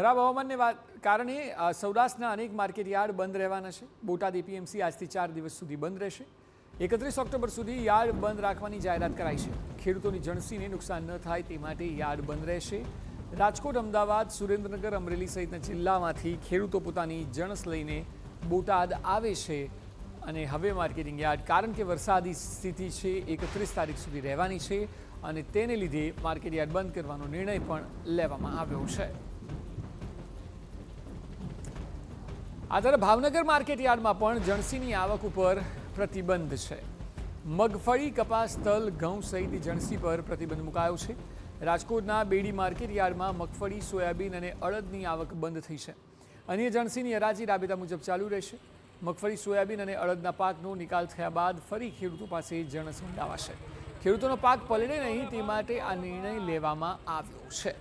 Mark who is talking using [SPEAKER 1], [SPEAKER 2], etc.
[SPEAKER 1] ખરાબ હવામાનને કારણે સૌરાષ્ટ્રના અનેક માર્કેટયાર્ડ બંધ રહેવાના છે। બોટાદ એપીએમસી આજથી 4 દિવસ સુધી બંધ રહેશે। 31 ઓક્ટોબર સુધી યાર્ડ બંધ રાખવાની જાહેરાત કરાઈ છે। ખેડૂતોની જણસીને નુકસાન ન થાય તે માટે યાર્ડ બંધ રહેશે। રાજકોટ, અમદાવાદ, સુરેન્દ્રનગર, અમરેલી સહિતના જિલ્લામાંથી ખેડૂતો પોતાની જણસ લઈને બોટાદ આવે છે અને હવે માર્કેટિંગ યાર્ડ કારણ કે વરસાદી સ્થિતિ છે 31 તારીખ સુધી રહેવાની છે અને તેને લીધે માર્કેટ યાર્ડ બંધ કરવાનો નિર્ણય પણ લેવામાં આવ્યો છે। આ તરફ ભાવનગર માર્કેટ યાર્ડમાં પણ જણસીની આવક ઉપર પ્રતિબંધ છે। મગફળી, કપાસ, તલ, ઘઉં સહિતની જણસી પર પ્રતિબંધ મુકાયો છે। રાજકોટના બેડી માર્કેટ યાર્ડમાં મગફળી, સોયાબીન અને અડદની આવક બંધ થઈ છે। અન્ય જણસીની હરાજી રાબેતા મુજબ ચાલુ રહેશે। મગફળી, સોયાબીન અને અડદના પાકનો નિકાલ થયા બાદ ફરી ખેડૂતો પાસે જણસ મંડાવાશે। ખેડૂતોનો પાક પલળે નહીં તે માટે આ નિર્ણય લેવામાં આવ્યો છે।